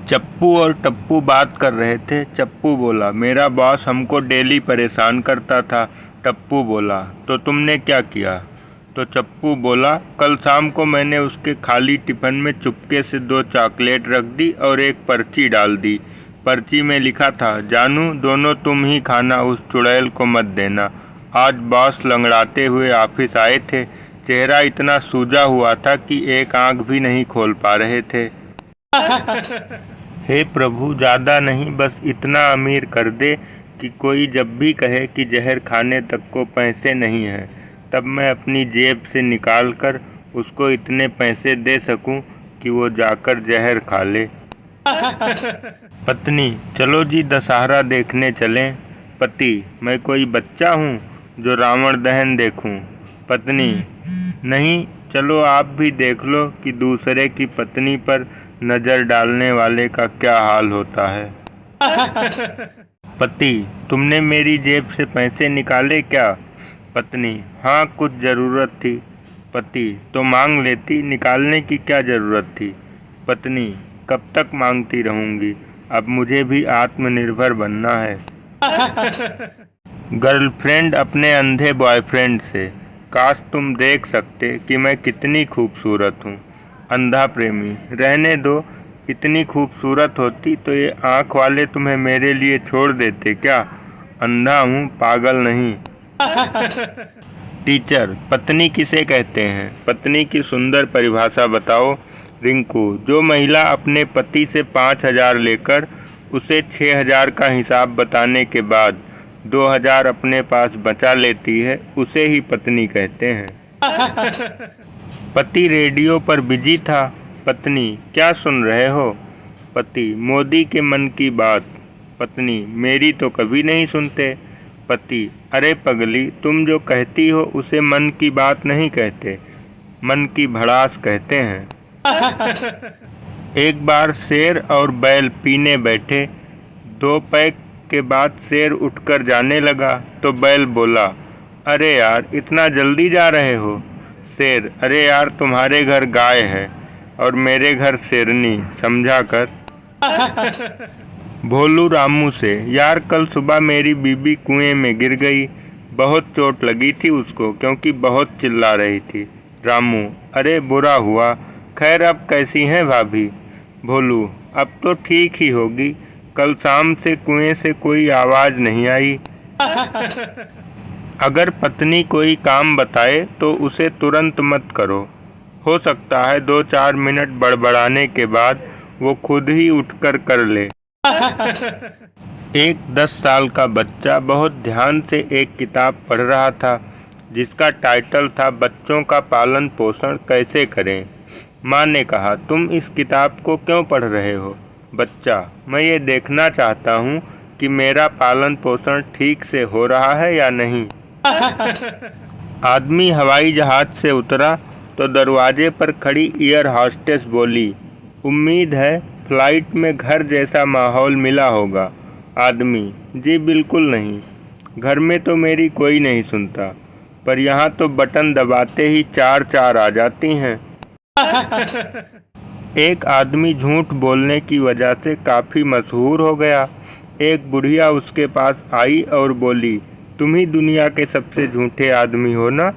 चप्पू और टप्पू बात कर रहे थे। चप्पू बोला, मेरा बॉस हमको डेली परेशान करता था। टप्पू बोला, तो तुमने क्या किया? तो चप्पू बोला, कल शाम को मैंने उसके खाली टिफिन में चुपके से 2 चॉकलेट रख दी और एक पर्ची डाल दी। पर्ची में लिखा था, जानू दोनों तुम ही खाना, उस चुड़ैल को मत देना। आज बॉस लंगड़ाते हुए ऑफिस आए थे। चेहरा इतना सूजा हुआ था कि एक आंख भी नहीं खोल पा रहे थे। हे प्रभु, ज़्यादा नहीं, बस इतना अमीर कर दे कि कोई जब भी कहे कि जहर खाने तक को पैसे नहीं हैं, तब मैं अपनी जेब से निकाल कर उसको इतने पैसे दे सकूं कि वो जाकर जहर खा ले। पत्नी, चलो जी दशहरा देखने चलें। पति, मैं कोई बच्चा हूँ जो रावण दहन देखूं। पत्नी, नहीं, चलो आप भी देख लो कि दूसरे की पत्नी पर नजर डालने वाले का क्या हाल होता है। पति, तुमने मेरी जेब से पैसे निकाले क्या? पत्नी, हाँ, कुछ ज़रूरत थी। पति, तो मांग लेती, निकालने की क्या ज़रूरत थी? पत्नी, कब तक मांगती रहूंगी, अब मुझे भी आत्मनिर्भर बनना है। गर्लफ्रेंड अपने अंधे बॉयफ्रेंड से, काश तुम देख सकते कि मैं कितनी खूबसूरत हूँ। अंधा प्रेमी, रहने दो, इतनी खूबसूरत होती तो ये आँख वाले तुम्हें मेरे लिए छोड़ देते क्या? अंधा हूँ, पागल नहीं। टीचर, पत्नी किसे कहते हैं? पत्नी की सुंदर परिभाषा बताओ। रिंकू, जो महिला अपने पति से 5,000 लेकर उसे 6,000 का हिसाब बताने के बाद 2,000 अपने पास बचा लेती है, उसे ही पत्नी कहते हैं। पति रेडियो पर बिजी था। पत्नी, क्या सुन रहे हो? पति, मोदी के मन की बात। पत्नी, मेरी तो कभी नहीं सुनते। पति, अरे पगली, तुम जो कहती हो उसे मन की बात नहीं कहते, मन की भड़ास कहते हैं। एक बार शेर और बैल पीने बैठे। 2 पैक के बाद शेर उठकर जाने लगा तो बैल बोला, अरे यार, इतना जल्दी जा रहे हो? शेर, अरे यार, तुम्हारे घर गाय है और मेरे घर शेरनी, समझा कर। भोलू रामू से, यार कल सुबह मेरी बीबी कुएं में गिर गई, बहुत चोट लगी थी उसको क्योंकि बहुत चिल्ला रही थी। रामू, अरे बुरा हुआ, खैर अब कैसी हैं भाभी? भोलू, अब तो ठीक ही होगी, कल शाम से कुएं से कोई आवाज़ नहीं आई। अगर पत्नी कोई काम बताए तो उसे तुरंत मत करो, हो सकता है 2-4 मिनट बड़बड़ाने के बाद वो खुद ही उठकर कर ले। एक 10 साल का बच्चा बहुत ध्यान से एक किताब पढ़ रहा था जिसका टाइटल था बच्चों का पालन पोषण कैसे करें। माँ ने कहा, तुम इस किताब को क्यों पढ़ रहे हो? बच्चा, मैं ये देखना चाहता हूँ कि मेरा पालन पोषण ठीक से हो रहा है या नहीं। आदमी हवाई जहाज से उतरा तो दरवाजे पर खड़ी एयर हॉस्टेस बोली, उम्मीद है फ्लाइट में घर जैसा माहौल मिला होगा। आदमी, जी बिल्कुल नहीं, घर में तो मेरी कोई नहीं सुनता, पर यहाँ तो बटन दबाते ही 4 आ जाती हैं। एक आदमी झूठ बोलने की वजह से काफ़ी मशहूर हो गया। एक बुढ़िया उसके पास आई और बोली, तुम ही दुनिया के सबसे झूठे आदमी हो ना?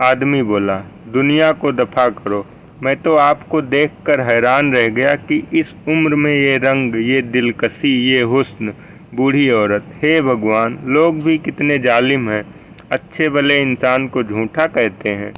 आदमी बोला, दुनिया को दफा करो, मैं तो आपको देखकर हैरान रह गया कि इस उम्र में ये रंग, ये दिलकशी, ये हुस्न, बूढ़ी औरत, हे भगवान, लोग भी कितने जालिम हैं, अच्छे भले इंसान को झूठा कहते हैं।